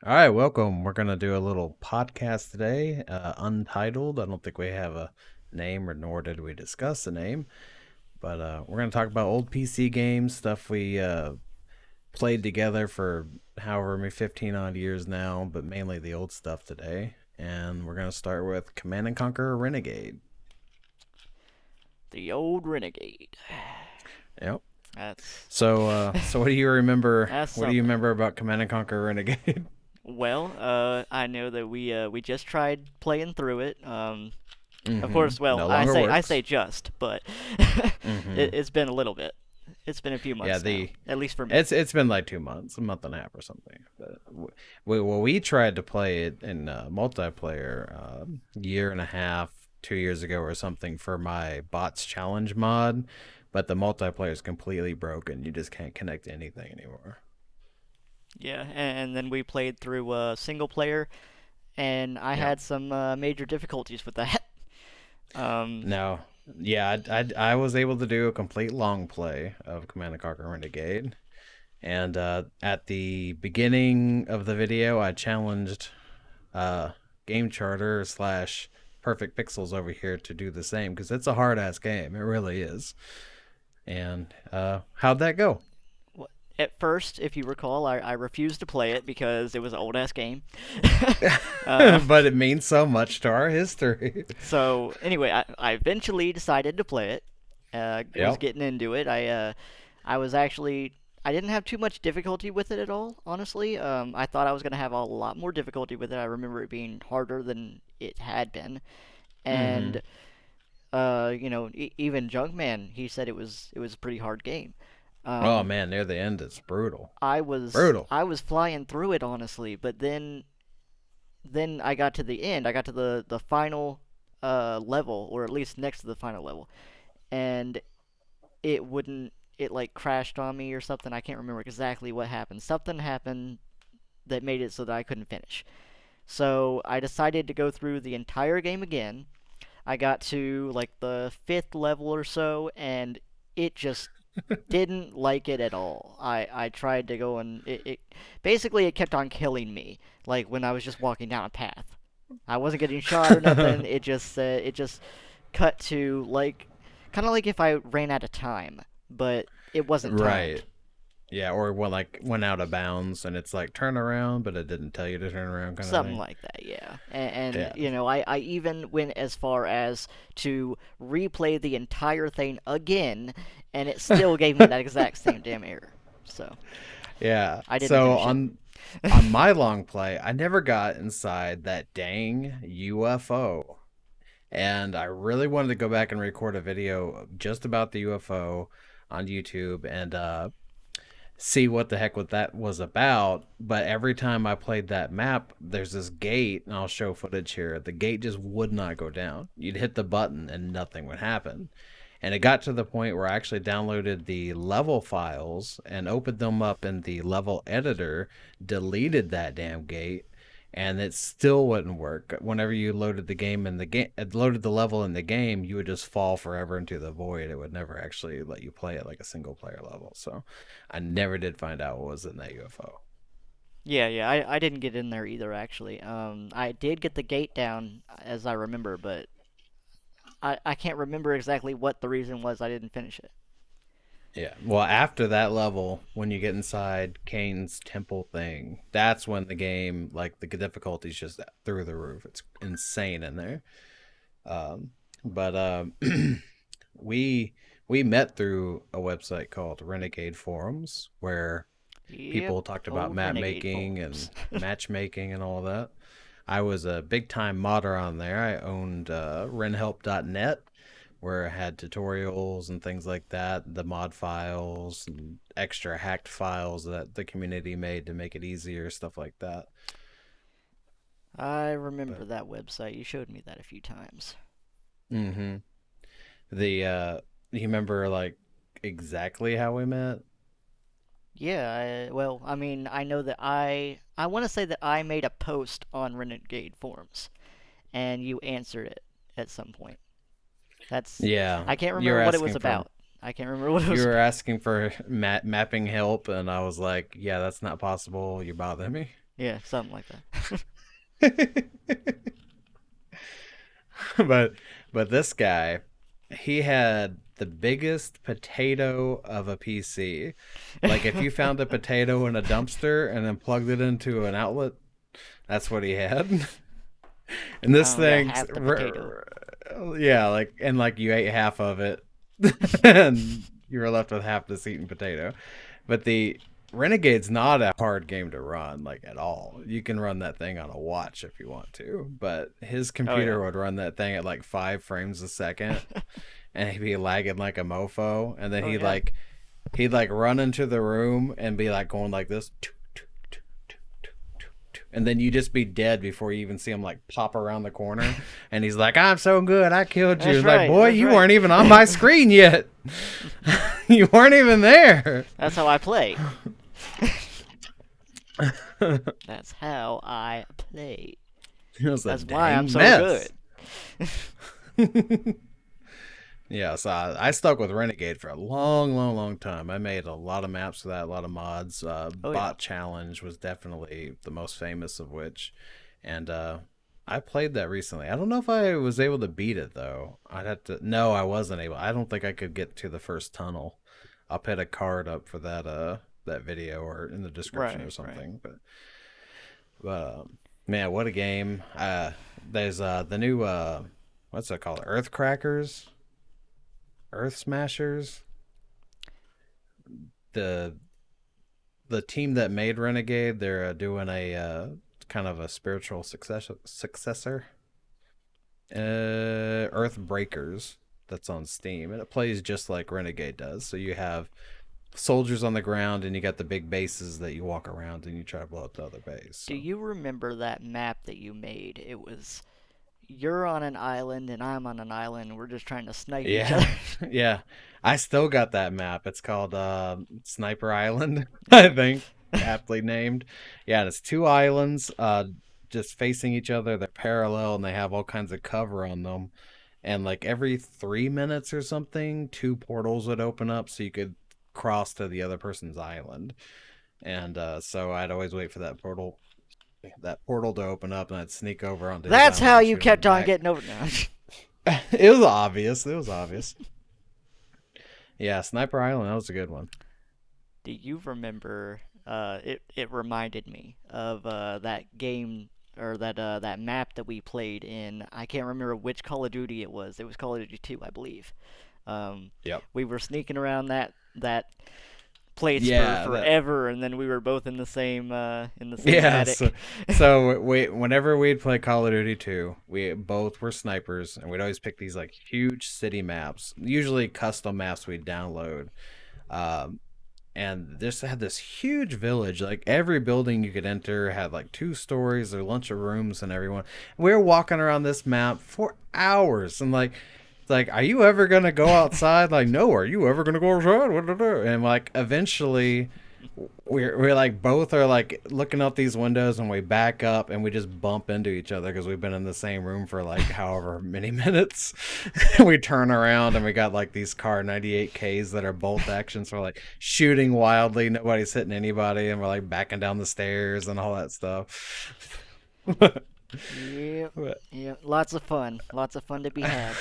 All right, welcome. We're going to do a little podcast today, untitled. I don't think we have a name, or nor did we discuss a name, but we're going to talk about old PC games, stuff we played together for however many 15 odd years now, but mainly the old stuff today. And we're going to start with Command and Conquer Renegade. The old Renegade. Yep. That's So what do you remember? that's What do you something. remember about Command and Conquer Renegade? Well, I know that we just tried playing through it. Of Mm-hmm. course, well, No I longer say I works. say just, but Mm-hmm. it's been a little bit. It's been a few Yeah, months now, the at least for me. it's been like 2 months, a month and a half or something. But we tried to play it in multiplayer year and a half, 2 years ago or something for my bots challenge mod, but the multiplayer is completely broken. You just can't connect to anything anymore. Yeah, and then we played through single player, and I Yep. had some major difficulties with that. Um, No. Yeah, I was able to do a complete long play of Command and Conquer Renegade, and at the beginning of the video, I challenged uh, Game Charter slash Perfect Pixels over here to do the same because it's a hard ass game. It really is. And how'd that go? at first, if you recall, I refused to play it because it was an old ass game. uh, But it means so much to our history. So anyway, I eventually decided to play it. Was Yep. getting into it. I was actually I didn't have too much difficulty with it at all. Honestly, I thought I was gonna have a lot more difficulty with it. I remember it being harder than it had been, Mm-hmm. and even Junkman, he said it was a pretty hard game. Oh Um, man, near the end, it's brutal. I was Brutal. I was flying through it honestly, but then I got to the end. I got to the final level, or at least next to the final level, and it wouldn't. It like crashed on me or something. I can't remember exactly what happened. Something happened that made it so that I couldn't finish. So I decided to go through the entire game again. I got to like the fifth level or so, and it just didn't like it at all. I tried to go and it basically it kept on killing me. Like when I was just walking down a path, I wasn't getting shot or nothing. It just cut to like kind of like if I ran out of time, but it wasn't Right. timed. Yeah, or when like went out of bounds and it's like turn around, but it didn't tell you to turn around kind of Something thing. like that, yeah. And Yeah. I even went as far as to replay the entire thing again, and it still gave me that exact same damn error. So Yeah. I didn't So finish it. on my long play, I never got inside that dang UFO. And I really wanted to go back and record a video just about the UFO on YouTube and see what the heck what that was about. But every time I played that map, there's this gate, and I'll show footage here. The gate just would not go down. You'd hit the button and nothing would happen. And it got to the point where I actually downloaded the level files and opened them up in the level editor, deleted that damn gate, and it still wouldn't work. Whenever you loaded the game in the game, loaded the level in the game, you would just fall forever into the void. It would never actually let you play it like a single player level. So I never did find out what was in that UFO. Yeah, yeah, I didn't get in there either actually. I did get the gate down as I remember, but I can't remember exactly what the reason was I didn't finish it. Yeah. Well, after that level, when you get inside Kane's temple thing, that's when the game, like the difficulty's just through the roof. It's insane in there. Um, but we we met through a website called Renegade Forums where Yep, people talked about old map Renegade making forums. and matchmaking and all that. I was a big time modder on there. I owned renhelp.net where I had tutorials and things like that, the mod files and extra hacked files that the community made to make it easier, stuff like that. I remember But that website. You showed me that a few times. mm-hmm. The you remember like exactly how we met? Yeah, well, I mean, I know that I want to say that I made a post on Renegade forums, and you answered it at some point. That's Yeah, I can't you remember were what it was asking for about. I can't remember what it you was were about. asking for mapping help, and I was like, "Yeah, that's not possible. You bother me." Yeah, something like that. but but this guy, he had the biggest potato of a PC. Like if you found a potato in a dumpster and then plugged it into an outlet, that's what he had. And this Yeah, thing's half the potato. yeah, like and like you ate half of it and you were left with half this eaten potato. But the Renegade's not a hard game to run, like at all. You can run that thing on a watch if you want to, but his Oh yeah. computer would run that thing at like 5 frames a second, and he'd be lagging like a mofo. And then Oh he'd yeah. like he'd like run into the room and be like going like this, and then you just be dead before you even see him like pop around the corner. And he's like, "I'm so good, I killed you." That's It's like, right. boy, That's you right. weren't even on my screen yet. You weren't even there. That's how I play. That's how I play. It was a That's why I'm dang so mess. good. Yeah, so I stuck with Renegade for a long, long, long time. I made a lot of maps for that, a lot of mods. Oh yeah. Bot Challenge was definitely the most famous of which, and I played that recently. I don't know if I was able to beat it though. I'd have to. No, I wasn't able. I don't think I could get to the first tunnel. I'll put a card up for that video or in the description or Right. Right. something. But man, what a game! There's the new what's that called? Earth Crackers, Earth Smashers. The the team that made Renegade, they're doing a kind of a spiritual successor, Earth Breakers. That's on Steam, and it plays just like Renegade does. So you have soldiers on the ground, and you got the big bases that you walk around and you try to blow up the other base. Do So. you remember that map that you made? It was you're on an island and I'm on an island. And we're just trying to snipe each other. Yeah, yeah. I still got that map. It's called Sniper Island, I think, aptly named. Yeah, and it's two islands, just facing each other. They're parallel, and they have all kinds of cover on them. And like every 3 minutes or something, two portals would open up, so you could cross to the other person's island. And so I'd always wait for that portal to open up, and I'd sneak over onto his That's island how and you shoot him kept on back. getting over. No. It was obvious. It was obvious. Yeah, Sniper Island, that was a good one. Do you remember? It reminded me of that game or that map that we played in. I can't remember which Call of Duty it was. It was Call of Duty 2, I believe. Um, Yep. we were sneaking around that place for Yeah, that. forever, and then we were both in the same Yeah, attic. so whenever we'd play Call of Duty 2, we both were snipers, and we'd always pick these like huge city maps, usually custom maps we'd download. Um, and this had this huge village. Like every building you could enter had like 2 stories, a bunch of rooms, and everyone. We were walking around this map for hours, and like, it's like, are you ever gonna go outside? Like, no. Are you ever gonna go outside? And like, eventually, we're like both are like looking out these windows, and we back up, and we just bump into each other because we've been in the same room for like however many minutes. We turn around, and we got like these car 98Ks that are bolt actions. So we're like shooting wildly, nobody's hitting anybody, and we're like backing down the stairs and all that stuff. Yep, But yep. Lots of fun to be had.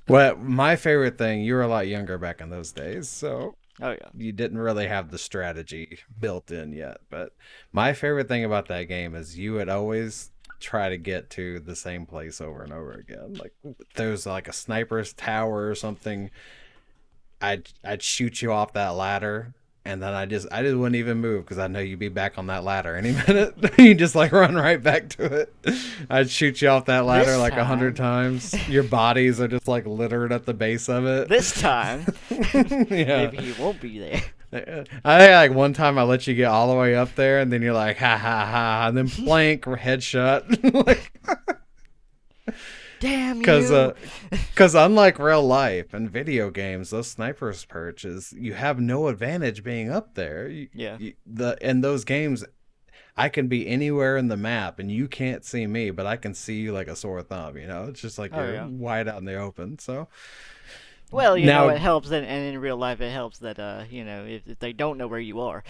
well, my favorite thing, you were a lot younger back in those days, so Oh yeah. you didn't really have the strategy built in yet. But my favorite thing about that game is you would always try to get to the same place over and over again. Like there's like a sniper's tower or something. I'd shoot you off that ladder, and then I just wouldn't even move because I know you'd be back on that ladder any minute. You just like run right back to it. I'd shoot you off that ladder This like 100 times. Your bodies are just like littered at the base of it. This time, Yeah. maybe he won't be there. I think like one time I let you get all the way up there, and then you're like ha ha ha, and then plank or headshot. Like, Damn because you! unlike real life and video games, those snipers perches, you have no advantage being up there. Yeah. In those games, I can be anywhere in the map and you can't see me, but I can see you like a sore thumb. It's just like Oh you're yeah. wide out in the open. So Well, now, it helps, and in real life, it helps that if they don't know where you are.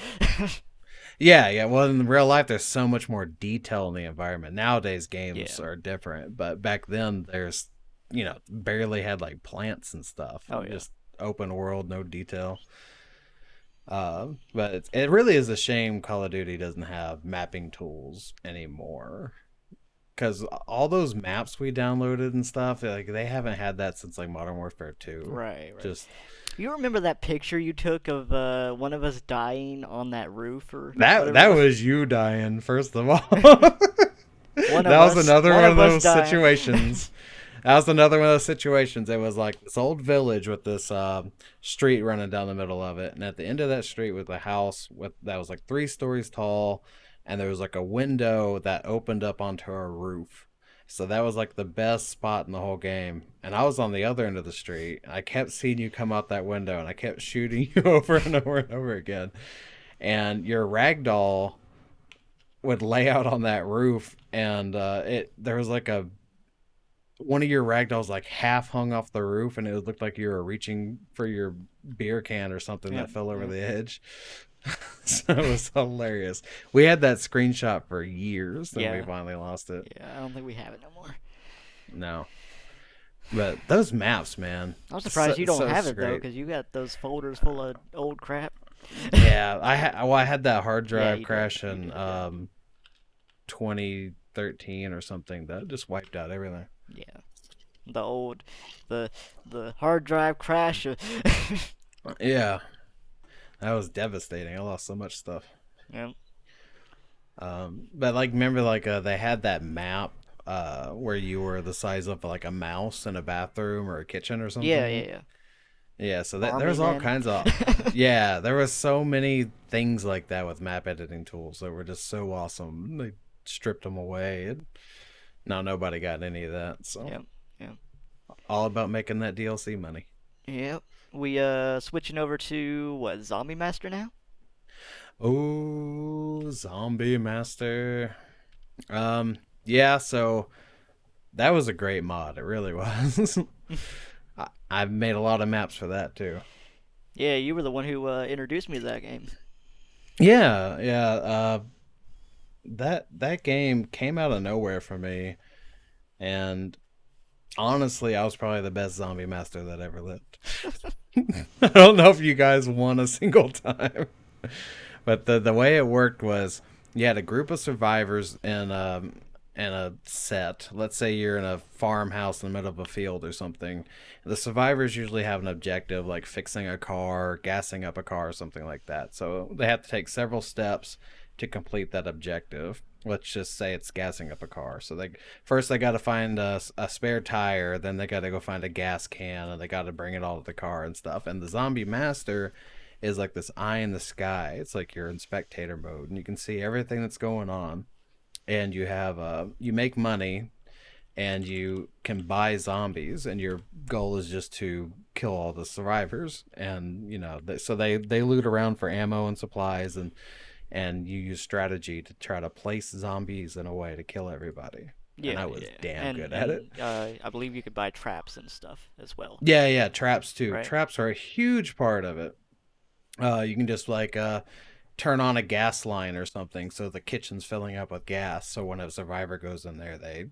Yeah, yeah. Well, in real life, there's so much more detail in the environment. Nowadays, Yeah. games are different, but back then, there's, barely had like plants and stuff. Oh yeah. Just open world, no detail. But it really is a shame Call of Duty doesn't have mapping tools anymore. Because all those maps we downloaded and stuff, like they haven't had that since like Modern Warfare 2. Right, right. Just You remember that picture you took of one of us dying on that roof or that whatever it that was? was you dying, first of all. That was another One one of of us those dying. situations. That was another one of those situations. It was like this old village with this street running down the middle of it, and at the end of that street was a house that was like 3 stories tall, and there was like a window that opened up onto a roof. So that was like the best spot in the whole game. And I was on the other end of the street. I kept seeing you come out that window, and I kept shooting you over and over and over again. And your ragdoll would lay out on that roof, and it there was like a one of your ragdolls like half hung off the roof, and it looked like you were reaching for your beer can or something Yep, that fell over yep. the edge. So it was hilarious. We had that screenshot for years, then we Yeah, finally lost it. yeah. I don't think we have it no more. No, but those maps, man, I'm surprised you don't have so it though, great. because you got those folders full of old crap. Yeah, I had that hard Yeah, drive you did. crash You in did. Yeah. 2013 or something that just wiped out everything. Yeah. The old, the the hard drive crash. Yeah, that was devastating. I lost so much stuff. Yeah. But like, remember, like they had that map where you were the size of like a mouse in a bathroom or a kitchen or Yeah, something. yeah, Yeah, so that there Army was all men. kinds of yeah, there was so many things like that with map editing tools that were just so awesome. They stripped them away, and now nobody got any of that. So Yep. Yep. all about making that DLC money. Yep. We switching over to what, Zombie Master now? Oh, Zombie Master. Yeah, so that was a great mod. It really was. I've made a lot of maps for that too. Yeah, you were the one who introduced me to that game. Yeah, yeah. That game came out of nowhere for me, and honestly, I was probably the best zombie master that ever lived. I don't know if you guys won a single time, but the way it worked was you had a group of survivors in a set. Let's say you're in a farmhouse in the middle of a field or something. The survivors usually have an objective like fixing a car, gassing up a car, or something like that. So they have to take several steps to complete that objective. Let's just say it's gassing up a car. So they got to find a spare tire, then they got to go find a gas can, and they got to bring it all to the car and stuff. And the zombie master is like this eye in the sky. It's like you're in spectator mode, and you can see everything that's going on. And you make money, and you can buy zombies, and your goal is just to kill all the survivors. And so they loot around for ammo and supplies, and you use strategy to try to place zombies in a way to kill everybody. And Yeah, I was yeah. damn And good at it. I believe you could buy traps and stuff as well, Yeah, yeah, traps too. right? Traps are a huge part of it. You can just like turn on a gas line or something so the kitchen's filling up with gas. So when a survivor goes in there, they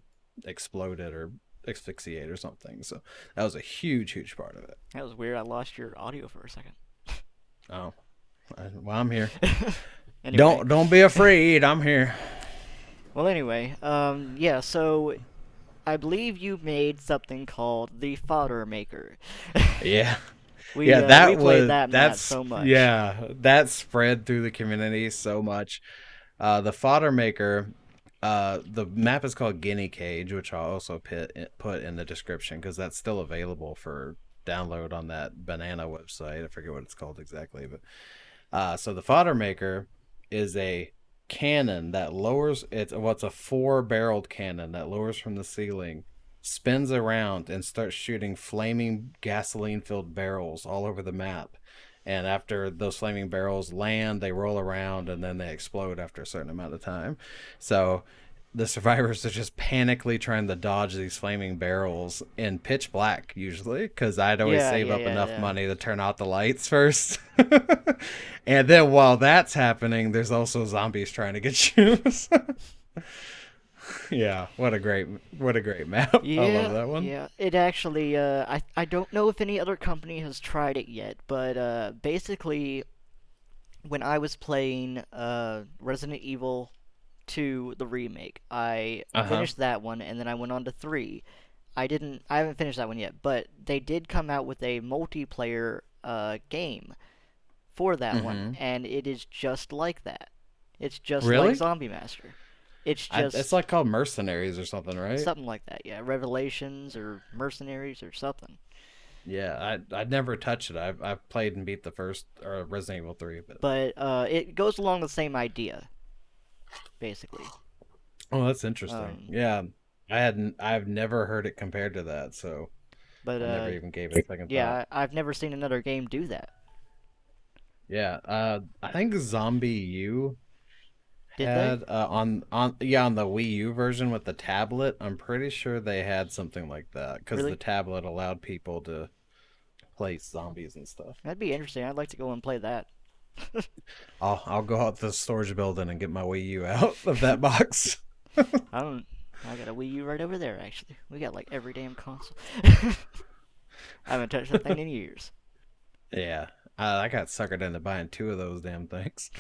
explode it or asphyxiate or something. So that was a huge, huge part of it. That was weird. I lost your audio for a second. Oh, well, I'm here. Anyway, Don't be afraid. I'm here. well, anyway, yeah. So I believe you made something called the Fodder Maker. Yeah. We Yeah, we played that map that's so much. yeah, that spread through the community so much. The fodder maker, the map is called Guinea Cage, which I'll also put in the description because that's still available for download on that banana website. I forget what it's called exactly, but so the fodder maker is a cannon that lowers. What's a 4-barreled cannon that lowers from the ceiling, spins around, and starts shooting flaming gasoline filled barrels all over the map. And after those flaming barrels land, they roll around and then they explode after a certain amount of time. So the survivors are just panically trying to dodge these flaming barrels in pitch black, usually, because I'd always Yeah, save yeah, up yeah, enough yeah. money to turn out the lights first. And then while that's happening, there's also zombies trying to get you. Yeah, what a great map. I love Yeah, that one. yeah. It actually, I don't know if any other company has tried it yet, but basically, when I was playing Resident Evil 2, the remake, I Uh-huh. finished that one, and then I went on to 3. I haven't finished that one yet, but they did come out with a multiplayer game for that one, Mm-hmm. and it is just like that. It's just like Really? Zombie Master. It's It's just like called Mercenaries or something, right? something like that, yeah. Revelations or Mercenaries or something. Yeah, I'd never touched it. I've played and beat the first or Resident Evil 3, but But it goes along the same idea, basically. oh, that's interesting. Um, Yeah, I've never heard it compared to that, so but I never even gave it a second thought. yeah, I've never seen another game do that. Yeah, I think Zombie U Did they? had on the Wii U version with the tablet. I'm pretty sure they had something like that because the Really? tablet allowed people to play zombies and stuff. That'd be interesting. I'd like to go and play that. I'll go out to the storage building and get my Wii U out of that box. I don't. I got a Wii U right over there. Actually, we got like every damn console. I haven't touched that thing in years. Yeah, I got suckered into buying two of those damn things.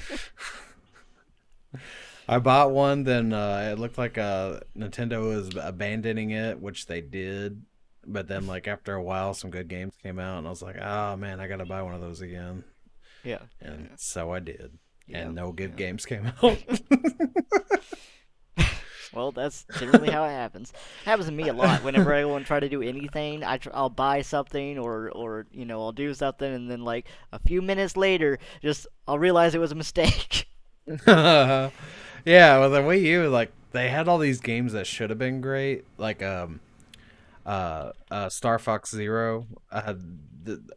I bought one, then it looked like Nintendo was abandoning it, which they did. But then, like after a while, some good games came out, and I was like, "Oh man, I gotta buy one of those again." Yeah, And so I did, yeah, and no good yeah. games came out. Well, that's generally how it happens. It happens to me a lot. Whenever I go and try to do anything, I'll buy something or I'll do something, and then like a few minutes later, just I'll realize it was a mistake. Yeah, well, the Wii U, like they had all these games that should have been great, like Star Fox Zero.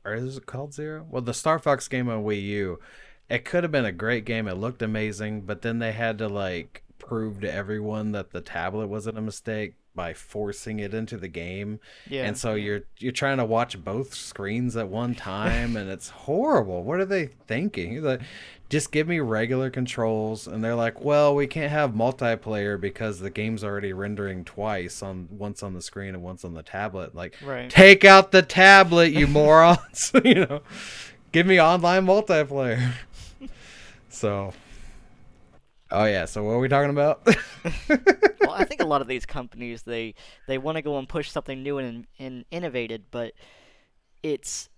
Or is it called Zero? Well, the Star Fox game on Wii U, it could have been a great game. It looked amazing, but then they had to like prove to everyone that the tablet wasn't a mistake by forcing it into the game. Yeah, And so yeah. you're trying to watch both screens at one time, and it's horrible. What are they thinking? Like, just give me regular controls. And they're like, well, we can't have multiplayer because the game's already rendering twice, on once on the screen and once on the tablet. Like, Right. take out the tablet, you morons. Give me online multiplayer. So, oh yeah. So what are we talking about? Well, I think a lot of these companies they want to go and push something new and innovated, but it's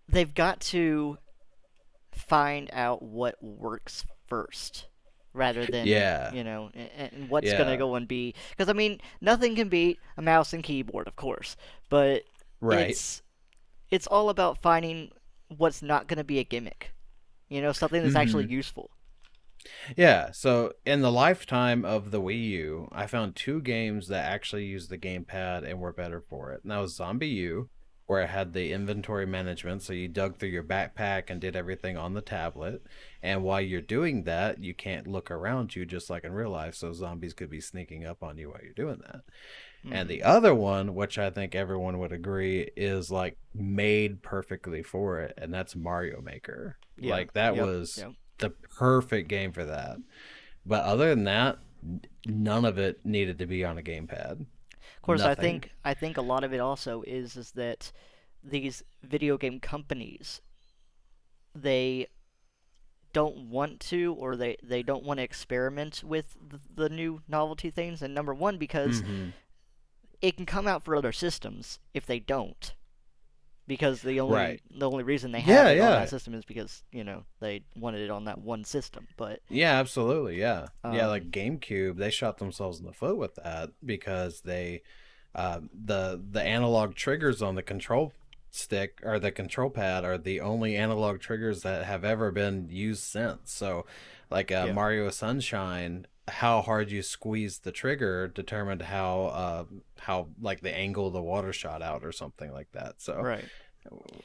they've got to find out what works first rather than Yeah, and what's gonna yeah, go and be because I mean nothing can beat a mouse and keyboard, of course, but right. it's it's all about finding what's not gonna be a gimmick, something that's actually Hmm. useful. Yeah, so in the lifetime of the Wii U, I found two games that actually used the gamepad and were better for it. And that was Zombie U, where it had the inventory management, so you dug through your backpack and did everything on the tablet. And while you're doing that, you can't look around you just like in real life, so zombies could be sneaking up on you while you're doing that. And Hmm. the other one, which I think everyone would agree is like made perfectly for it, and that's Mario Maker. Yeah. Like that Yep. was Yep. the perfect game for that. But other than that, none of it needed to be on a gamepad. Of course, Nothing. I think a lot of it also is that these video game companies they don't want to or they don't want to experiment with the new novelty things. And number one, because Mm-hmm. it can come out for other systems if they don't. Because Right. the only reason they have Yeah, it on yeah. that system is because they wanted it on that one system. But Yeah, absolutely. Yeah. Yeah, um, like GameCube, they shot themselves in the foot with that because they the analog triggers on the control stick or the control pad are the only analog triggers that have ever been used since. So, like yeah, Mario Sunshine, how hard you squeeze the trigger determined how like the angle the water shot out or something like that. So right.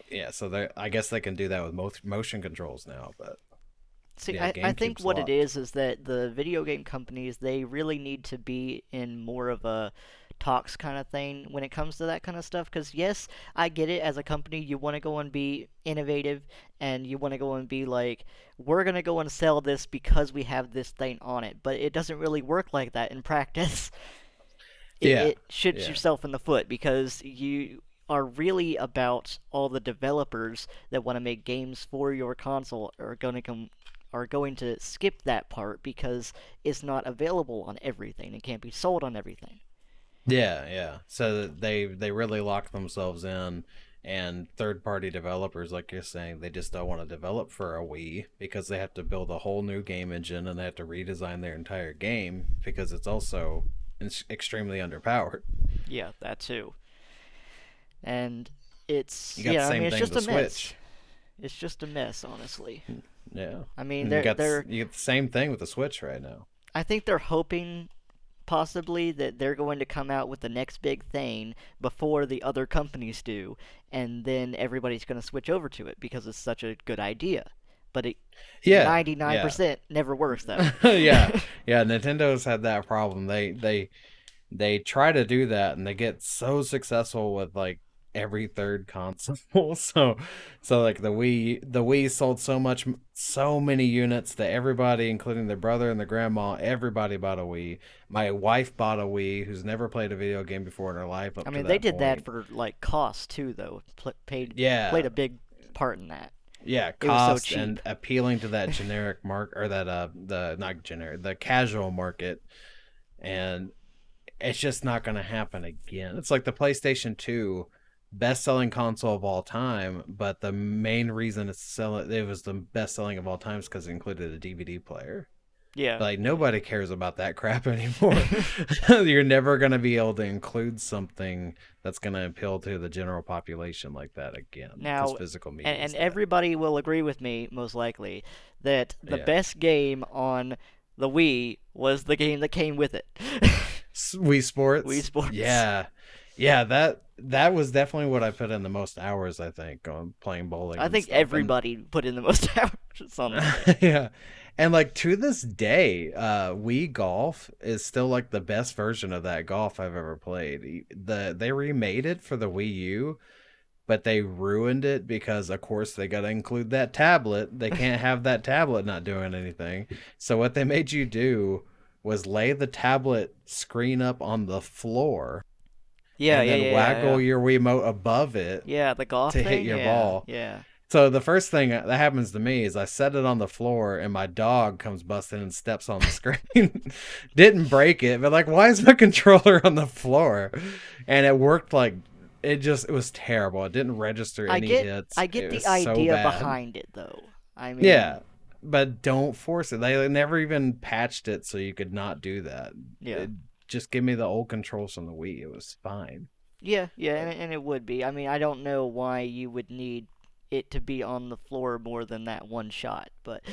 yeah, so they I guess they can do that with motion controls now, but See, Yeah, I think GameCube's what it locked. is that the video game companies, they really need to be in more of a talks kind of thing when it comes to that kind of stuff. Because, yes, I get it. As a company, you want to go and be innovative, and you want to go and be like, we're going to go and sell this because we have this thing on it. But it doesn't really work like that in practice. Yeah, It shoots yeah, yourself in the foot because you are really about all the developers that want to make games for your console are going to skip that part because it's not available on everything. It can't be sold on everything. yeah. So that they really lock themselves in, and third party developers, like you're saying, they just don't want to develop for a Wii because they have to build a whole new game engine and they have to redesign their entire game because it's also extremely underpowered. Yeah, that too. And You got the I mean, same it's thing with just the a mess. Switch. It's just a mess, honestly. Yeah, I mean, and they're you get the same thing with the Switch right now. I think they're hoping possibly that they're going to come out with the next big thing before the other companies do, and then everybody's going to switch over to it because it's such a good idea. But it Yeah, yeah, 99% never works that yeah, way. yeah. Nintendo's had that problem. They try to do that and they get so successful with like every third console. So like the Wii sold so many units that everybody, including their brother and the grandma, everybody bought a Wii. My wife bought a Wii, who's never played a video game before in her life I up to mean, they that did that point. for like cost too, though. Played Yeah, a big part in that. yeah, It was so cost cheap. and appealing to that generic mark, or that the not generic, the casual market. And it's just not going to happen again. It's like the PlayStation 2, best selling console of all time, but the main reason it was the best selling of all time is because it included a DVD player. Yeah, But like yeah. nobody cares about that crap anymore. You're never going to be able to include something that's going to appeal to the general population like that again, because Now, physical media and is that. everybody will agree with me, most likely, that the Yeah. best game on the Wii was the game that came with it. Wii Wii Sports. Sports. Yeah, that was definitely what I put in the most hours, I think, on playing bowling I and think stuff. And everybody put in the most hours on that. yeah. And like to this day, Wii Golf is still like the best version of that golf I've ever played. They remade it for the Wii U, but they ruined it because of course they got to include that tablet. They can't have that tablet not doing anything. So what they made you do was lay the tablet screen up on the floor Yeah, and yeah, then yeah, yeah, waggle yeah. your Wiimote above it Yeah, the golf to hit thing? your Yeah, ball. yeah. So the first thing that happens to me is I set it on the floor and my dog comes busting and steps on the screen. Didn't break it, but like, why is my controller on the floor? And it worked like it was terrible. It didn't register I any get hits. I get It the was so idea bad. behind it though. I Yeah, mean, but don't force it. They never even patched it so you could not do that. yeah. Just give me the old controls from the Wii. It was fine. Yeah, yeah, and it would be. I mean, I don't know why you would need it to be on the floor more than that one shot, but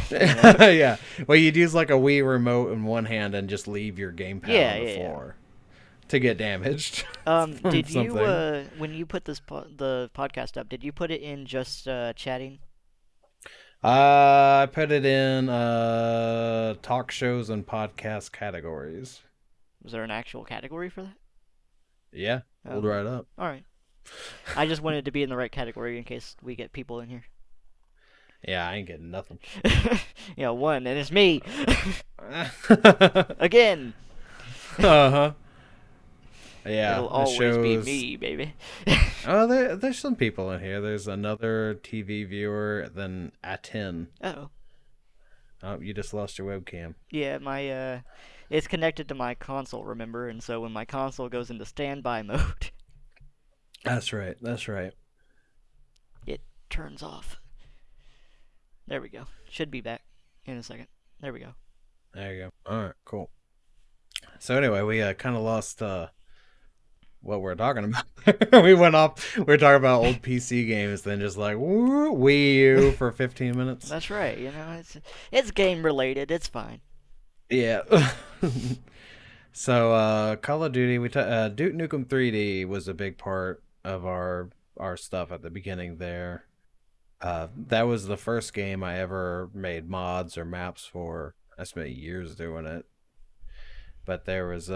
you know. Yeah. Well, you'd use like a Wii remote in one hand and just leave your gamepad Yeah, on the yeah, yeah. floor to get damaged from Did you something. when you put the podcast up, did you put it in just chatting? I put it in talk shows and podcast categories. Was there an actual category for that? Yeah, pulled Okay. right up. All right. I just wanted to be in the right category in case we get people in here. Yeah, I ain't getting nothing. One, and it's me Uh again. huh. Yeah, It'll the always be shows. me, baby. Oh, there's some people in here. There's another TV viewer than Atin. Oh, Oh, you just lost your webcam. yeah, my it's connected to my console, remember? And so when my console goes into standby mode, That's right. That's right. it turns off. There we go. Should be back in a second. There we go. There you go. All right, cool. So anyway, we kind of lost what we're talking about. We went off. We were talking about old PC games, then just like woo, Wii U for 15 minutes. That's right. It's game related. It's fine. Yeah. So Call of Duty, Duke Nukem 3D was a big part of our stuff at the beginning there. That was the first game I ever made mods or maps for. I spent years doing it, but there was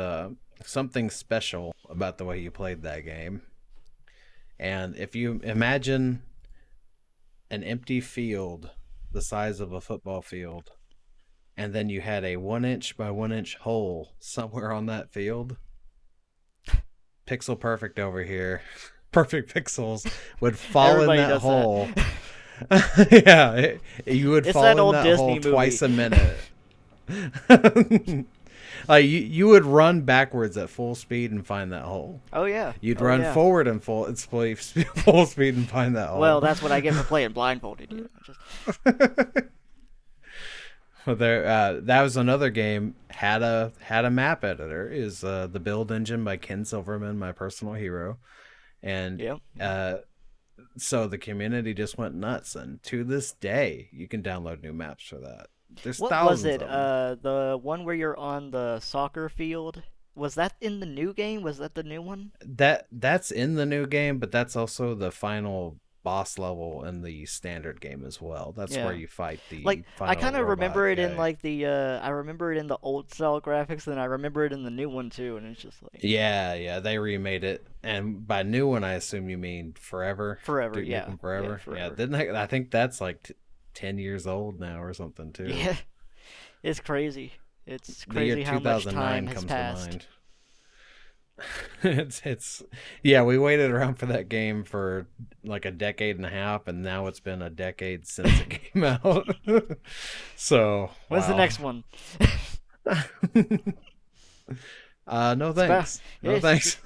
something special about the way you played that game. And if you imagine an empty field the size of a football field, and then you had a 1 inch by 1 inch hole somewhere on that field, pixel perfect over here, perfect pixels would fall Everybody in that does hole. that. You would It's fall that in old that Disney hole movie. twice a minute. Like you would run backwards at full speed and find that hole. Oh yeah. You'd Oh run yeah. forward and full speed and find that hole. Well, that's what I get for playing blindfolded. But that was another game had a map editor. Is the build engine by Ken Silverman, my personal hero, and Yep. so the community just went nuts. And to this day, you can download new maps for that. There's What was thousands it? of them. The one where you're on the soccer field? Was that in the new game? Was that the new one? That's in the new game, but that's also the final boss level in the standard game as well. That's where Yeah. you fight Like the I final kind of robot remember it in guy. like the I remember it in the old style graphics, and I remember it in the new one too, and it's just like Yeah, they remade it, and by new one, I assume you mean Forever, forever. Duke Yeah. Nukem Yeah. Forever. Yeah, Forever. didn't I think that's like 10 years old now or something too. Yeah. It's crazy. It's The year crazy how much 2009 time has comes to passed. mind. It's yeah, we waited around for that game for like a decade and a half, and now it's been a decade since it came out. So When's the wow. next one? No It's about thanks. No thanks.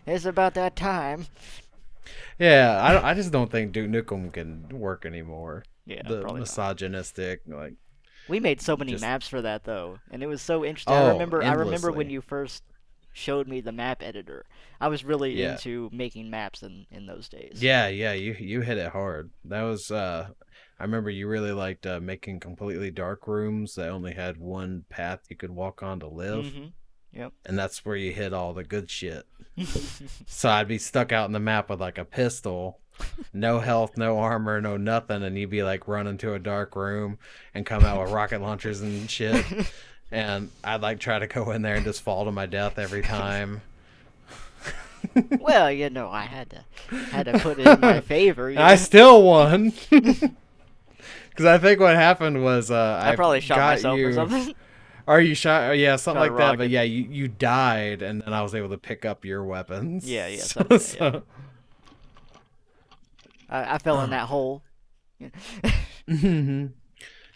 it's about that time. Yeah, I just don't think Duke Nukem can work anymore. Yeah, The probably not. misogynistic, like, We made so many just maps for that though, and it was so interesting. oh, I remember when endlessly. you first showed me the map editor. I was really Yeah. into making maps in those days. Yeah, you hit it hard. That was I remember you really liked making completely dark rooms that only had one path you could walk on to live, Mhm. Yep. and that's where you hit all the good shit. So I'd be stuck out in the map with like a pistol, no health, no armor, no nothing, and you'd be like running to a dark room and come out with rocket launchers and shit. And I'd like try to go in there and just fall to my death every time. Well, I had to put it in my favor. I still won. Because I think what happened was I I probably shot got myself you. or something. Or you shot, yeah, something Shot a like that. But rocket. yeah, you died, and then I was able to pick up your weapons. Yeah, So, something like that, yeah. so- I fell in that hole.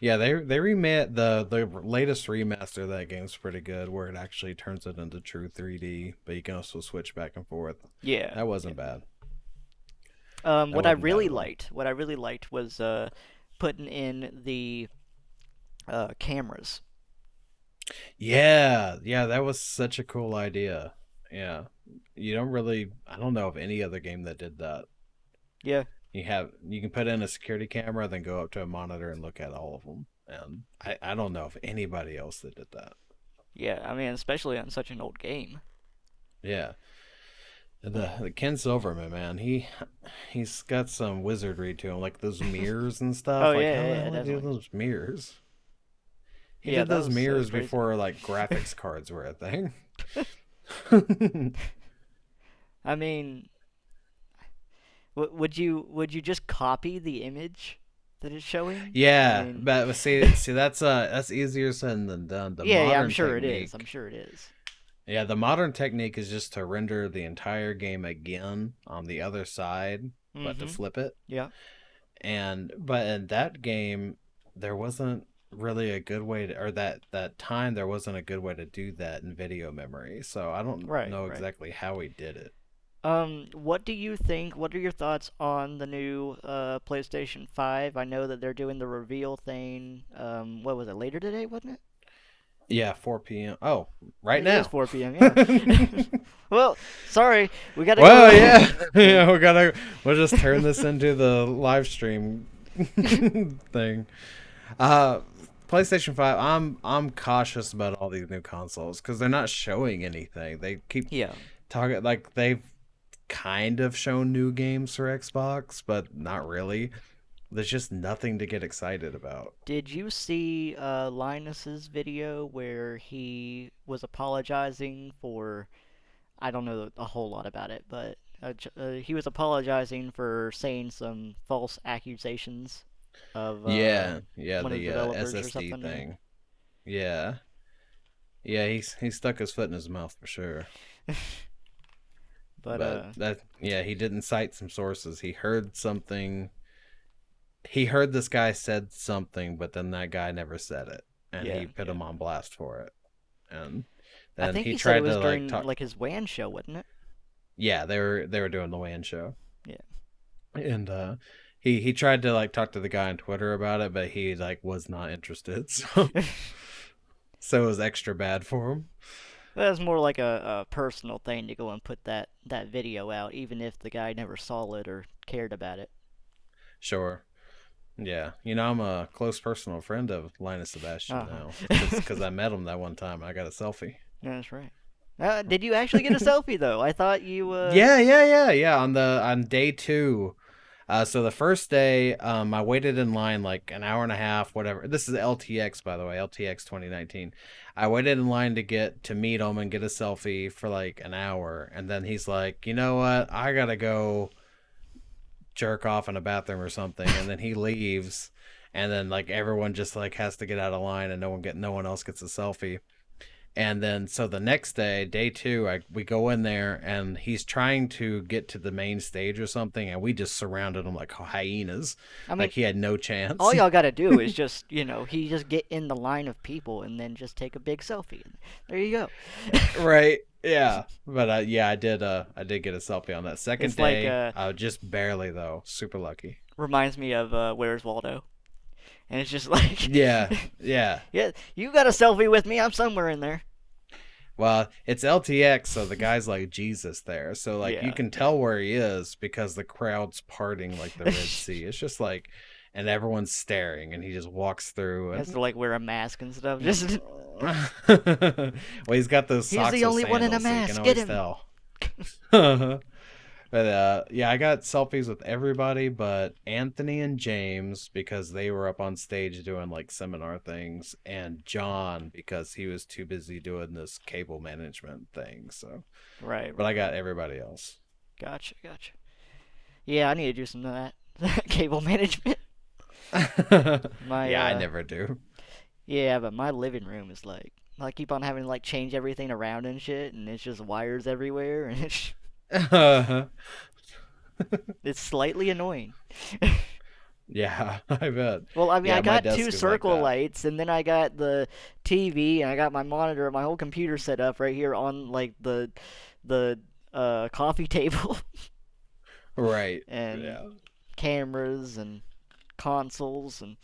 yeah, they remade the latest remaster of that game's pretty good, where it actually turns it into true 3D, but you can also switch back and forth. Yeah. That wasn't bad. What I wasn't bad really at all. liked was putting in the cameras. Yeah, that was such a cool idea. Yeah, I don't know of any other game that did that. Yeah. You can put in a security camera, then go up to a monitor and look at all of them. And I don't know of anybody else that did that. Yeah, I mean, especially on such an old game. Yeah. The Ken Silverman, man, he's got some wizardry to him, like those mirrors and stuff. Oh, Like, yeah, how the yeah, hell did he do definitely. those mirrors? He Yeah, did that those was mirrors crazy. before like graphics cards were a thing. I mean, would you just copy the image that it's showing? I Yeah, mean, but see that's easier said than done. The yeah, I'm modern sure it is. technique, I'm sure it is. yeah, the modern technique is just to render the entire game again on the other side, but to Mhm. flip it. Yeah. But in that game, there wasn't really a good way to, or that time there wasn't a good way to do that in video memory. So I don't Right, know right. exactly how he did it. What do you think? What are your thoughts on the new PlayStation 5? I know that they're doing the reveal thing. What was it? Later today, wasn't it? Yeah, 4 p.m. Oh, right It is now. 4 p.m. Yeah. Well, sorry, we gotta Well, go. yeah, yeah, we'll just turn this into the live stream thing. Uh, PlayStation 5. I'm cautious about all these new consoles because they're not showing anything. They keep Yeah. talking they've kind of shown new games for Xbox, but not really. there's just nothing to get excited about. Did you see Linus's video where he was apologizing for? I don't know a whole lot about it, but he was apologizing for saying some false accusations of Yeah, one of the the developers or SSD something. thing. Yeah, yeah, he stuck his foot in his mouth for sure. But But that, yeah, he didn't cite some sources. He heard something. He heard this guy said something, but then that guy never said it, and yeah, he put yeah. him on blast for it. And I then think he he said it tried was to like during talk. like his WAN show, wasn't it? Yeah, they were doing the WAN show, Yeah. and he tried to like talk to the guy on Twitter about it, but he like was not interested. So it was extra bad for him. That's more like a personal thing to go and put that video out, even if the guy never saw it or cared about it. Sure. Yeah, I'm a close personal friend of Linus Sebastian Uh now, huh. because I met him that one time. I got a selfie. That's right. Did you actually get a selfie though? I thought you. Yeah. On day two, so the first day, I waited in line like an hour and a half, whatever. This is LTX, by the way, LTX 2019. I waited in line to meet him and get a selfie for like an hour, and then he's like, you know what? I gotta go jerk off in a bathroom or something, and then he leaves, and then like everyone just like has to get out of line, and no one else gets a selfie. And then so the next day, day two, we go in there and he's trying to get to the main stage or something, and we just surrounded him like hyenas. I mean, Like he had no chance. all y'all gotta do is just he just get in the line of people and then just take a big selfie. There you go. Right. Yeah. But yeah, I did get a selfie on that second It's like day. Just barely though. Super lucky. reminds me of Where's Waldo, and it's just like, Yeah. Yeah. yeah, you got a selfie with me. I'm somewhere in there. Well, it's LTX, so the guy's like Jesus there. So like you Yeah. can tell where he is because the crowd's parting like the Red Sea. It's just like, and everyone's staring, and he just walks through Has and to like wear a mask and stuff. Just well, he's got those he's socks the with only one in a sandals, so you can mask. Get always him. tell. But yeah, I got selfies with everybody but Anthony and James because they were up on stage doing like seminar things, and John because he was too busy doing this cable management thing. So, Right, but I right, got right. everybody else. Gotcha, gotcha. Yeah, I need to do some of that cable management. My Yeah, I never do. yeah, but my living room is like I keep on having to like change everything around and shit, and it's just wires everywhere, and it's slightly annoying. Yeah, I bet. Well, I mean, I Yeah, my got desk two is like circle that. lights, and then I got the TV, and I got my monitor, my whole computer set up right here on like the coffee table, Right. and Yeah. cameras and consoles and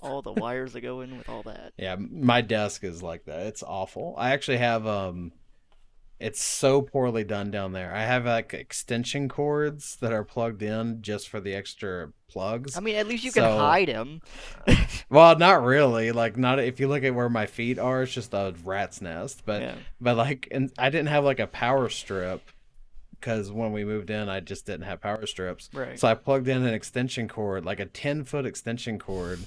all the wires that go in with all that. Yeah, my desk is like that. It's awful. I actually have it's so poorly done down there. I have like extension cords that are plugged in just for the extra I plugs. mean, at least you can So, hide them. well, not really. Like not if you look at where my feet are, it's just a rat's nest. But Yeah, but like and I didn't have like a power strip because when we moved in, I just didn't have power strips. right. So I plugged in an extension cord, like a 10-foot extension cord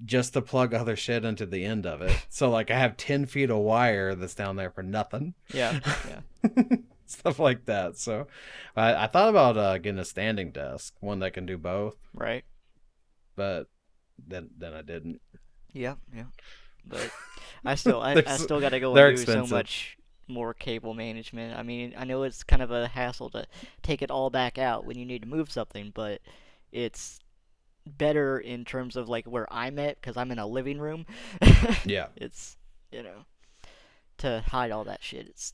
just to plug other shit into the end of it. So like I have 10 feet of wire that's down there for nothing. Yeah, yeah, Stuff like that. So I thought about getting a standing desk, one that can do both, right. but then I didn't. Yeah, yeah. But I They're, still got to go and they're do so expensive. much more cable management. I mean, I know it's kind of a hassle to take it all back out when you need to move something, but it's better in terms of like where I'm at because I'm in a living room. Yeah. It's you know to hide all that shit.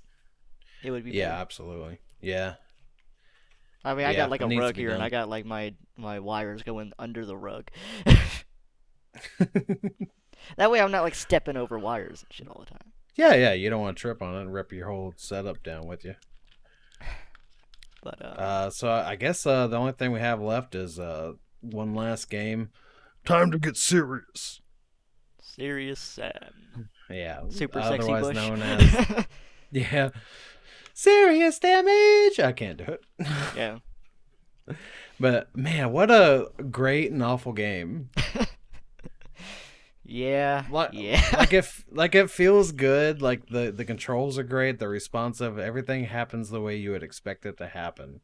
It would be Yeah, better. absolutely. Yeah. I mean, I got Yeah, like it a needs to rug be here, and I done. got like my wires going under the rug. That way, I'm not like stepping over wires and shit all the time. Yeah, you don't want to trip on it and rip your whole setup down with you. But So I guess the only thing we have left is one last game. Time to get serious. Serious Sam, Yeah, super sexy otherwise Bush. known as yeah, serious damage. I can't do it. Yeah. But man, what a great and awful game. Yeah, Like yeah. like it feels good. Like the controls are great. They're responsive. Everything happens the way you would expect it to happen.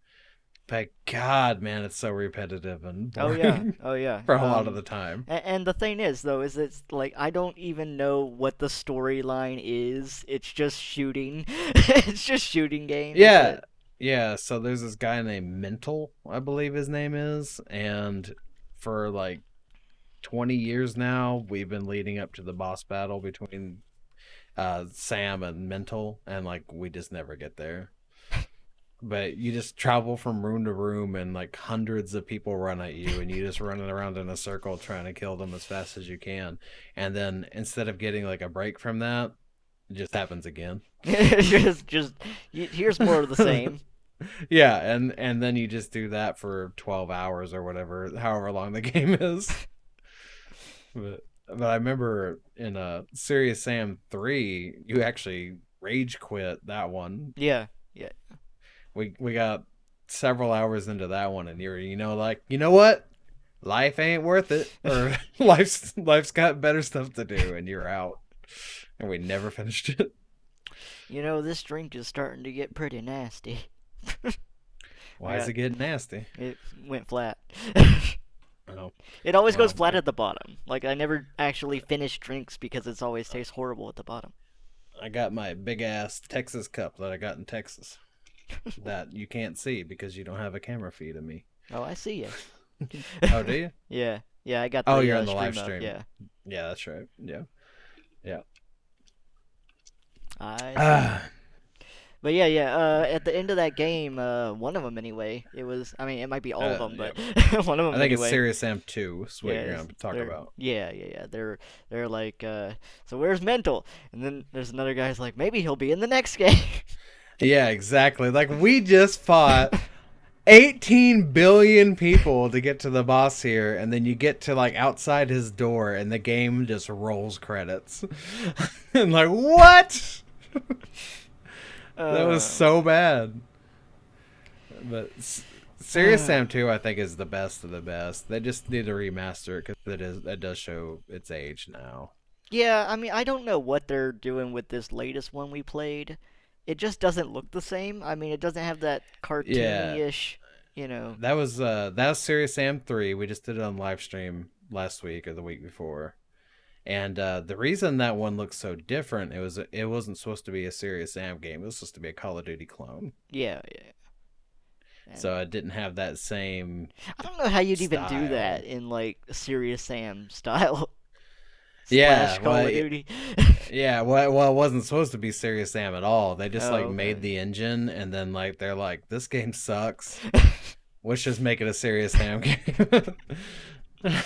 But God, man, it's so repetitive and Oh yeah, boring oh yeah. for a lot of the time. And the thing is, though, is it's like I don't even know what the storyline is. It's just shooting. It's just shooting games. Yeah, yeah. So there's this guy named Mental, I believe his name is, and for like 20 years now, we've been leading up to the boss battle between Sam and Mental, and like we just never get there. But you just travel from room to room, and like hundreds of people run at you, and you just running around in a circle trying to kill them as fast as you can. And then instead of getting like a break from that, it just happens again. just here's more of the same. Yeah, and then you just do that for 12 hours or whatever, however long the game is. But I remember in Serious Sam 3, you actually rage quit that one. Yeah, yeah. We got several hours into that one, and you're like, you know what, life ain't worth it, or life's got better stuff to do, and you're out. And we never finished it. You know, this drink is starting to get pretty nasty. Why is it getting nasty? It went flat. Oh, It always goes well, flat at the bottom. Like I never actually finish drinks because it's always tastes horrible at the bottom. I got my big ass Texas cup that I got in Texas that you can't see because you don't have a camera feed of me. Oh, I see you. Oh, do you? Yeah, yeah. I got Oh, the you're on the live stream up. stream. Yeah, Yeah, that's right. Yeah. Yeah. I see. Ah, But yeah, yeah. At the end of that game, one of them anyway. It was. I mean, it might be all of them, yeah. but one of I them think it's anyway. Serious Sam 2 is what Yeah, you're going to talk they're about. yeah, yeah, yeah. They're like, so where's Mental? And then there's another guy's like, maybe he'll be in the next game. Yeah, exactly. Like, we just fought 18 billion people to get to the boss here, and then you get to, like, outside his door, and the game just rolls credits. And, like, what? That was Um, so bad. But Serious Sam 2, I think, is the best of the best. They just need to remaster it because it does show its age now. yeah, I mean, I don't know what they're doing with this latest one we played. It just doesn't look the same. I mean, it doesn't have that Yeah, cartoony-ish, you know. that was Serious Sam 3. We just did it on live stream last week or the week before. And the reason that one looks so different, it wasn't supposed to be a Serious Sam game. It was supposed to be a Call of Duty clone. Yeah, yeah. And So it didn't have that same I don't know how you'd even do that style. in like a Serious Sam style slash Yeah, Call of Duty. yeah. Well, it wasn't supposed to be Serious Sam at all. They just like Oh, made okay. the engine, and then like they're like, this game sucks. Let's just make it a Serious Sam game.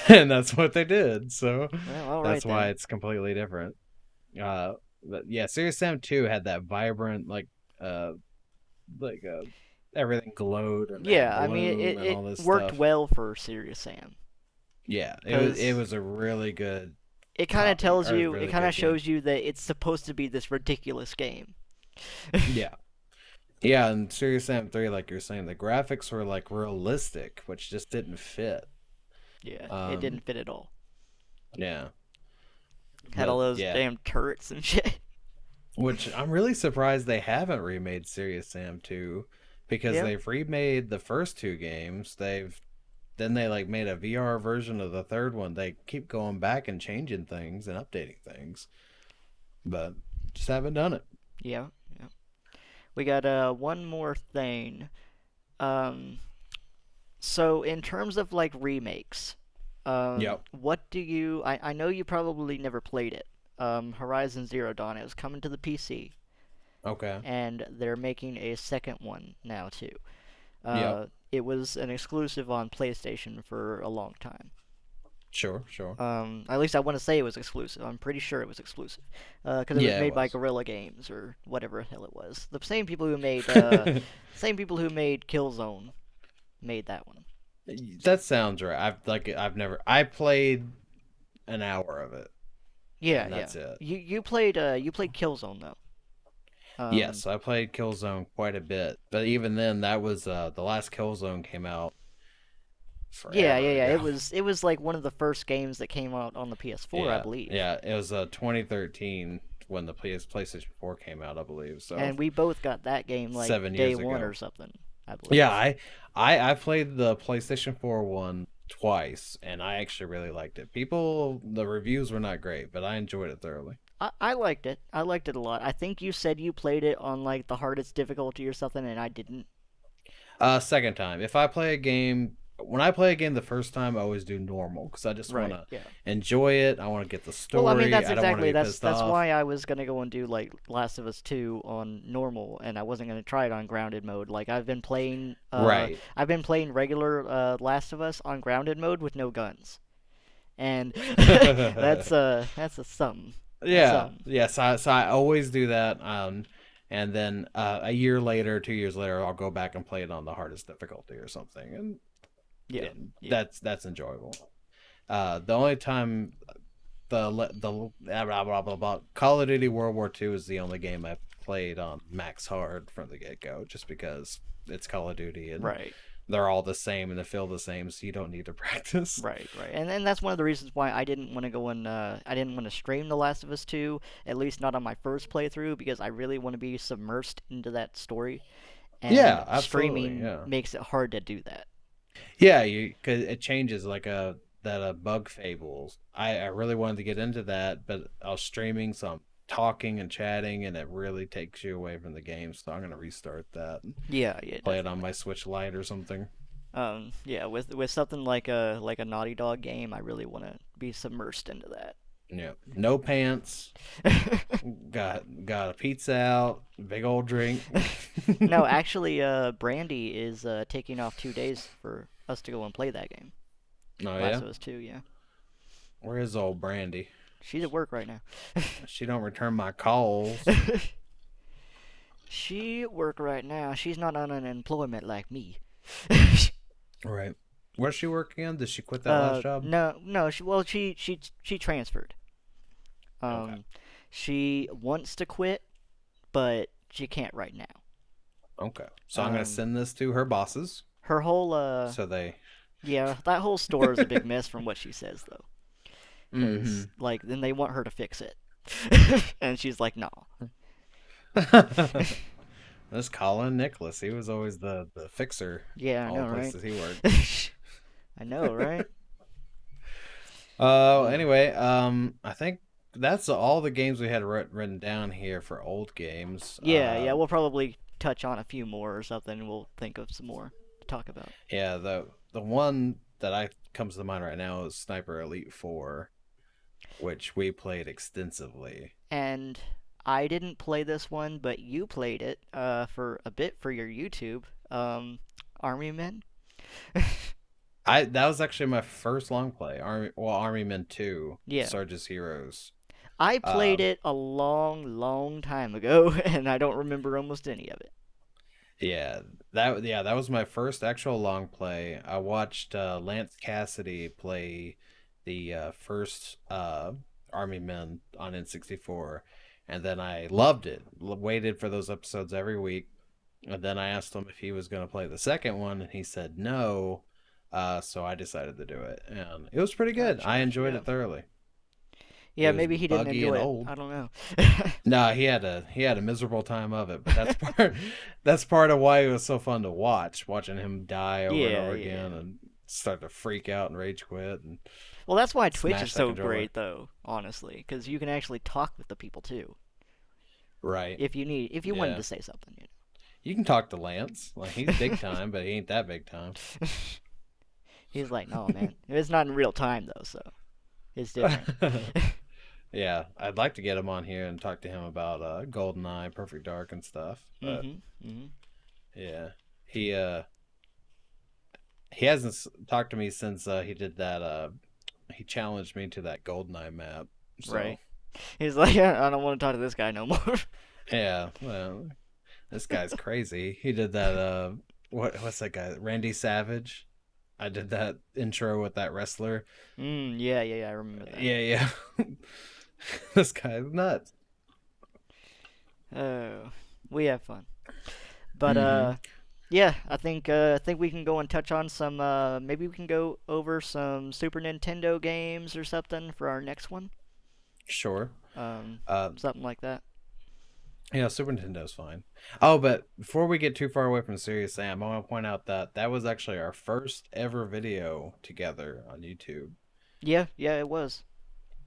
And that's what they did. So Well, all right that's why then. it's completely different. But yeah, Serious Sam 2 had that vibrant uh like everything glowed and had Yeah, I mean, bloom and it all this worked stuff. well for Serious Sam Yeah, it because was a really good it kind of copy tells or a you, it really kind of good game. shows you that it's supposed to be this ridiculous game. Yeah. Yeah, and Serious Sam 3, like you're saying, the graphics were like realistic, which just didn't fit. Yeah, it Um, didn't fit at all. yeah. Had all But those yeah, damn turrets and shit. which I'm really surprised they haven't remade Serious Sam 2 because Yeah. they've remade the first two games. They like made a VR version of the third one. They keep going back and changing things and updating things, but just haven't done it. Yeah. Yeah. We got one more thing. Um, so in terms of like remakes, Yep. what do you? I know you probably never played it. Horizon Zero Dawn is coming to the PC, Okay. and they're making a second one now too. Yep. It was an exclusive on PlayStation for a long time. Sure, sure. At least I want to say it was exclusive. I'm pretty sure it was exclusive, because it was Yeah, it made by was. Guerrilla Games or whatever the hell it was. The same people who made same people who made Killzone made that one. That sounds right. I played an hour of it, Yeah, and yeah. that's it. You played Killzone though. Um, Yes, I played Killzone quite a bit, but even then, that was the last Killzone came out. Yeah, yeah, forever yeah. ago. It was like one of the first games that came out on the PS4, I Yeah, believe. yeah. It was 2013 when the PlayStation 4 came out, I believe. So And we both got that game like 7 years day one ago. or something, I Yeah, believe. I played the PlayStation 4 one twice, and I actually really liked it. The reviews were not great, but I enjoyed it thoroughly. I liked it. I liked it a lot. I think you said you played it on like the hardest difficulty or something, and I didn't. Second time, if I play a game, when I play a game the first time, I always do normal because I just want Right. to Yeah. enjoy it. I want to get the Well, I mean story. that's I don't want to exactly be pissed that's off. why I was gonna go and do like Last of Us 2 on normal, and I wasn't gonna try it on grounded mode. Like Right. I've been playing regular Last of Us on grounded mode with no guns, and that's a something. That's Yeah, something. yeah. So I always do that. And then a year later, 2 years later, I'll go back and play it on the hardest difficulty or something, and Yeah. yeah, Yeah. that's enjoyable. The only time the blah, blah, blah, blah, Call of Duty World War II is the only game I've played on max hard from the get go, just because it's Call of Duty and Right. they're all the same and they feel the same, so you don't need to practice. Right, right, and that's one of the reasons why I didn't want to go and I didn't want to stream The Last of Us 2, at least not on my first playthrough, because I really want to be submersed into that story, and Yeah, absolutely. streaming Yeah. makes it hard to do that. Yeah, you cause it changes like bug fables. I really wanted to get into that, but I was streaming, so I'm talking and chatting, and it really takes you away from the game. So I'm gonna restart that and Yeah, yeah, play it on definitely. my Switch Lite or something. Yeah, with something like a Naughty Dog game, I really want to be submersed into that. Yeah, no pants. Got a pizza out, big old drink. No, actually, Brandy is taking off 2 days for us to go and play that game. Oh Last yeah, of Us 2, yeah. where is old Brandy? She's at work right now. She don't return my calls. She at work right now. She's not on unemployment like me. Right. Where's she working on? Did she quit that last job? No, no. She transferred. Okay. Um, she wants to quit, but she can't right now. Okay. So I'm gonna Um, send this to her bosses her whole so they. yeah, that whole store is a big mess from what she says though, Mm-hmm. because like then they want her to fix it, and she's like, no. This Colin Nicholas, he was always the fixer. Yeah, I All the know, right? places he worked. I know, right? Anyway, I think that's all the games we had written down here for old games. Yeah, yeah. We'll probably touch on a few more or something. And we'll think of some more to talk about. Yeah, the one that I comes to mind right now is Sniper Elite 4, which we played extensively. And I didn't play this one, but you played it for a bit for your YouTube. Army Men. I That was actually my first long play. Army Men 2, Yeah, Sarges Heroes. I played Um, it a long, long time ago, and I don't remember almost any of it. yeah, that was my first actual long play. I watched Lance Cassidy play the first Army Men on N64, and then I loved it. Waited for those episodes every week, and then I asked him if he was going to play the second one, and he said no. So I decided to do it, and it was pretty good. I Gotcha. enjoyed Yeah. it thoroughly. Yeah, It was maybe he didn't buggy and enjoy it. old. I don't know. No, he had a miserable time of it, but that's that's part of why it was so fun to watching him die over and Yeah, over yeah. again and start to freak out and rage quit and Well, that's why Twitch is smash that so controller. great, though. Honestly, because you can actually talk with the people too, Right. if you wanted Yeah. to say something. You can talk to Lance. Like he's big time, but he ain't that big time. He's like, no, man, it's not in real time though, so it's different. Yeah, I'd like to get him on here and talk to him about GoldenEye, Perfect Dark and stuff. But Mhm. Mhm. yeah. He hasn't talked to me since he did that he challenged me to that GoldenEye map. So Right. He's like, I don't want to talk to this guy no more. yeah, well, this guy's crazy. He did that. What's that guy? Randy Savage. I did that intro with that wrestler. Yeah, yeah, yeah. I remember that. Yeah, yeah. This guy's nuts. Oh, we have fun. But Hmm. Yeah, I think we can go and touch on some. Maybe we can go over some Super Nintendo games or something for our next one. Sure. Um, Uh, Something like that. yeah, Super Nintendo's fine. Oh, but before we get too far away from Serious Sam, I want to point out that that was actually our first ever video together on YouTube. Yeah, yeah, it was.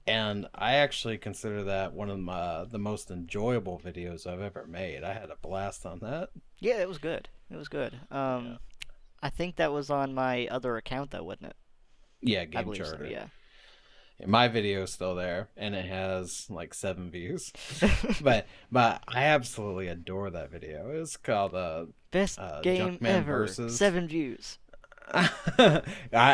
And I actually consider that one of the most enjoyable videos I've ever made. I had a blast on that. Yeah, it was good. It was good. Yeah. I think that was on my other account, though, wasn't it? Yeah, I Game believe so. Charter. Yeah. And my video is still there, and it has like 7 views. But I absolutely adore that video. It's called Best game Junkman ever. versus. 7 views. I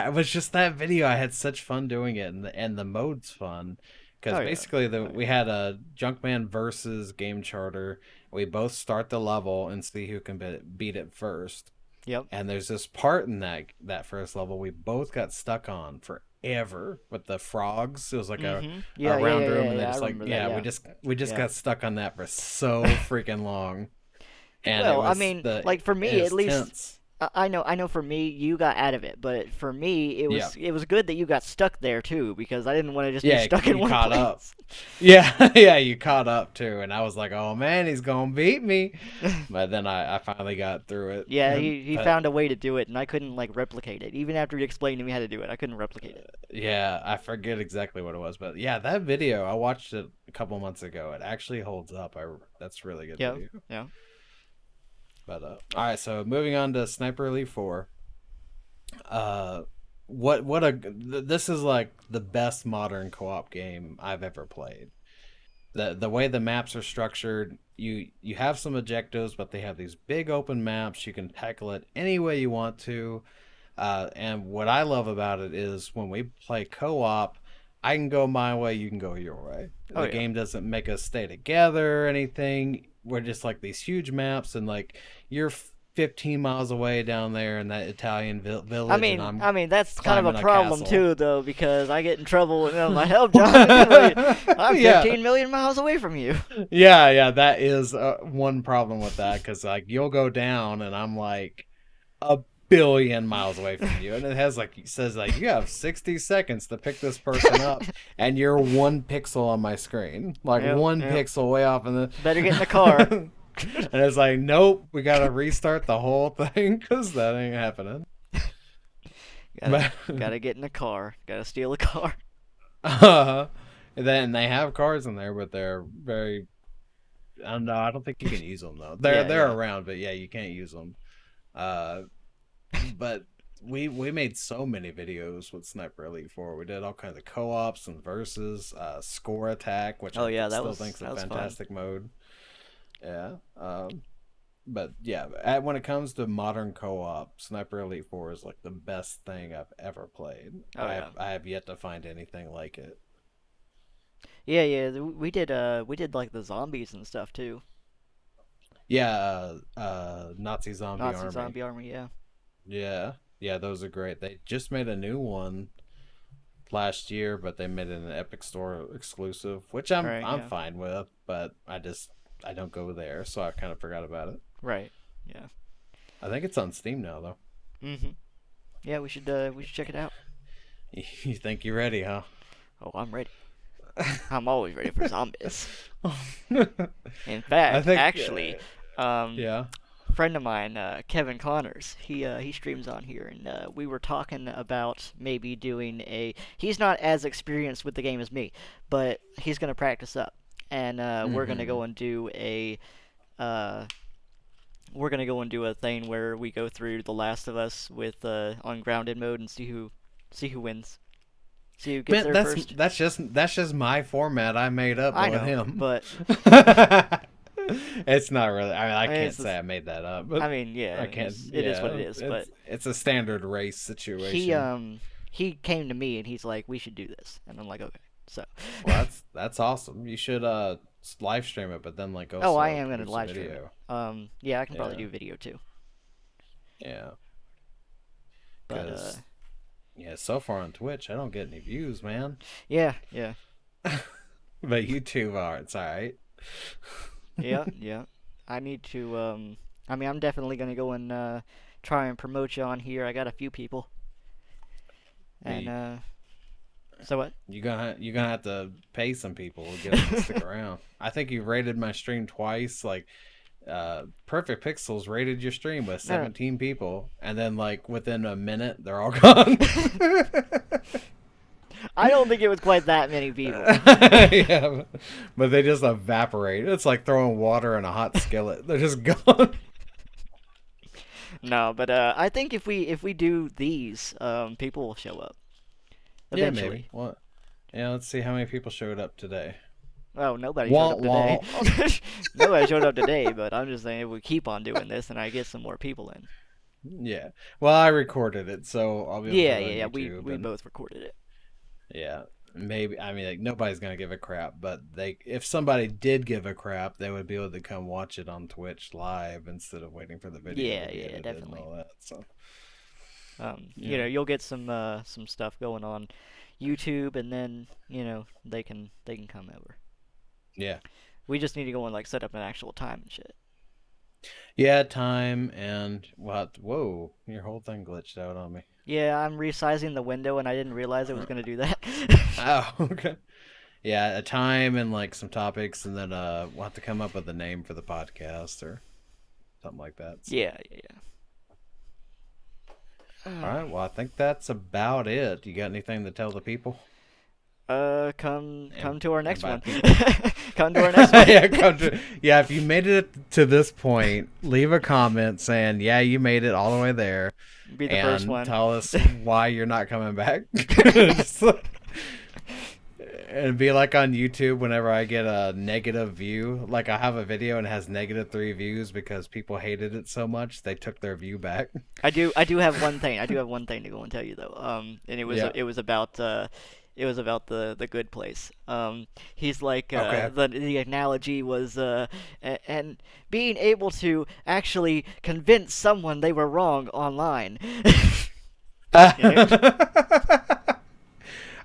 it was just that video. I had such fun doing it, and the mode's fun because Oh yeah. basically Oh we yeah. had a Junkman versus Game Charter. We both start the level and see who can beat it first. Yep. And there's this part in that first level we both got stuck on forever with the frogs. It was like a Yeah, yeah, round yeah, room, yeah, and they yeah. I just like remember that. yeah, Yeah. we just Yeah. got stuck on that for so freaking long, and it Well, I was mean, like for it me at was least, tense. I know for me you got out of it, but for me it Yeah, was it was good that you got stuck there too because I didn't want to just be yeah, stuck in you one caught up. place. Yeah, yeah, you caught up too, and I was like, oh man, he's gonna beat me, but then I finally got through it. Yeah, he But found a way to do it, and I couldn't like replicate it. Even after he explained to me how to do it, I couldn't replicate it. yeah, I forget exactly what it was, but yeah, that video I watched it a couple months ago. It actually holds up. I That's a really good Yeah, video. yeah. But all right, so moving on to Sniper Elite 4. Uh, this is like the best modern co-op game I've ever played. The way the maps are structured, you have some objectives, but they have these big open maps. You can tackle it any way you want to. And what I love about it is when we play co-op, I can go my way, you can go your way. Oh The yeah. game doesn't make us stay together or anything. We're just like these huge maps, and like you're 15 miles away down there in that Italian I village, and mean, I'm I mean that's kind of a climbing a problem castle. too, though, because I get in trouble and I'm like, "Help, John! I'm Yeah, 15 million miles away from you." yeah, that is one problem with that because like you'll go down, and I'm like a billion miles away from you, and it says like you have 60 seconds to pick this person up, and you're 1 pixel on my screen, like Yep, one yep. pixel way off in the. Better get in the car. And it's like, nope, we gotta restart the whole thing because that ain't happening. Gotta But gotta get in the car. Gotta steal a car. uh, then they have cars in there, but they're very. I don't know. I don't think you can use them though. They're Yeah, they're yeah. around, but yeah, you can't use them. Uh, but we made so many videos with Sniper Elite 4. We did all kinds of co-ops and versus, score attack, which Oh I yeah, still think's a that was fun. fantastic mode. Yeah. But yeah, when it comes to modern co-op, Sniper Elite 4 is like the best thing I've ever played. Oh yeah. I have yet to find anything like it. Yeah, yeah. We did like the zombies and stuff too. Yeah, Nazi Zombie Nazi Army. zombie army. Yeah. Yeah. Yeah, those are great. They just made a new one last year, but they made it an Epic Store exclusive, which Right. I'm Yeah. fine with, but I don't go there, so I kind of forgot about it. Right. Yeah. I think it's on Steam now though. Mhm. Yeah. We should check it out. You think you're ready, huh? Oh, I'm ready. I'm always ready for zombies. In I fact, think actually, um, yeah. friend of mine, Kevin Connors, he streams on here, and we were talking about maybe doing a. He's not as experienced with the game as me, but he's gonna practice up, and we're gonna Mhm. go and do a. Uh, we're gonna go and do a thing where we go through The Last of Us with on grounded mode and see who wins, see who gets Man, there first. that's just my format I made up I with know, him. but It's not really. I mean, I I mean, can't say I made that up, but I mean, yeah, I can't. it is what Yeah, it is. But it's a standard race he situation. um he came to me and he's like, we should do this, and I'm like, okay. So, Well, that's awesome. You should live stream it, but then like oh, I also am gonna produce a live stream it. video. Yeah, I can probably Yeah, do video too. yeah. But Because yeah, so far on Twitch, I don't get any views, man. yeah, yeah, But YouTube are. It's all right. yeah, yeah. I need to I mean, I'm definitely gonna go and try and promote you on here. I got a few people, and You, so what? you're gonna have to pay some people to get them to stick around. I think you rated my stream twice. Like, Perfect Pixels rated your stream with No, 17 people, and then like within a minute they're all gone. I don't think it was quite that many people. Yeah, but they just evaporate. It's like throwing water in a hot skillet. They're just gone. No, but I think if we do these, people will show up Yeah, maybe. eventually. What? Yeah, let's see how many people showed up today. Well, nobody showed Wah up today. wah. Nobody showed up today, but I'm just saying if we keep on doing this and I get some more people in. Yeah. Well, I recorded it, so I'll be able to Yeah, put yeah, it yeah. on YouTube. We And both recorded it. yeah, maybe. I mean, like nobody's gonna give a crap, but if somebody did give a crap, they would be able to come watch it on Twitch live instead of waiting for the video Yeah, to be yeah, edited and definitely. all that. So You yeah, know, you'll get some stuff going on YouTube, and then they can come over. yeah, We just need to go and like set up an actual time and shit. yeah. Time and what? Whoa, your whole thing glitched out on me. Yeah, I'm resizing the window, and I didn't realize it was gonna do that. Oh, okay. Yeah, a time and like some topics, and then we'll have to come up with a name for the podcast or something like that. So. Yeah, yeah, All yeah. right. Well, I think that's about it. You got anything to tell the people? Come to our And next by one. people. Come to our next one. Yeah, if you made it to this point, leave a comment saying, "Yeah, you made it all the way there," Be the first and one. tell us why you're not coming back. And be like on YouTube whenever I get a negative view. Like I have a video and it has -3 views because people hated it so much they took their view back. I do have one thing. I do have one thing to go and tell you though. And Yeah. it was about the good place. He's like Okay. the analogy was and being able to actually convince someone they were wrong online. You know?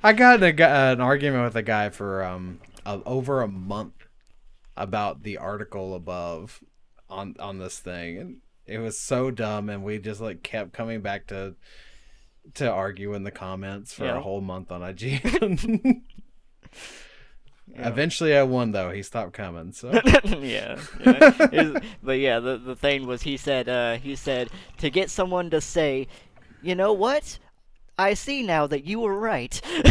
I got in an argument with a guy for over a month about the article above on this thing, and it was so dumb, and we just like kept coming back to argue in the comments for a Yeah. whole month on IG. Yeah. Eventually, I won though. He stopped coming. So Yeah, yeah. But yeah, the thing was he said to get someone to say, you know what? I see now that you were right. In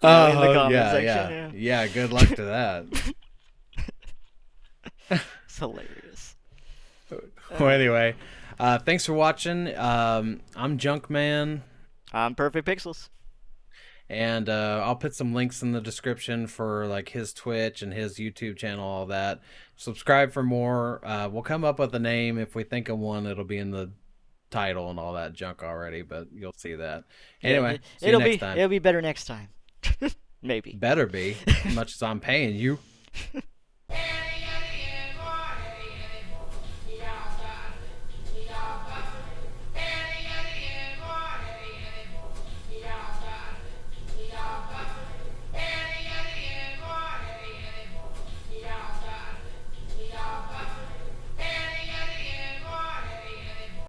the comment yeah, section. yeah. Good luck to that. It's hilarious. Well, anyway, thanks for watching. I'm Junkman. I'm Perfect Pixels. And I'll put some links in the description for like his Twitch and his YouTube channel, all that. Subscribe for more. We'll come up with a name. If we think of one, it'll be in the title and all that junk already, but you'll see that. Anyway, see you next time. It'll be better next time. Maybe. Better be, as much as I'm paying you.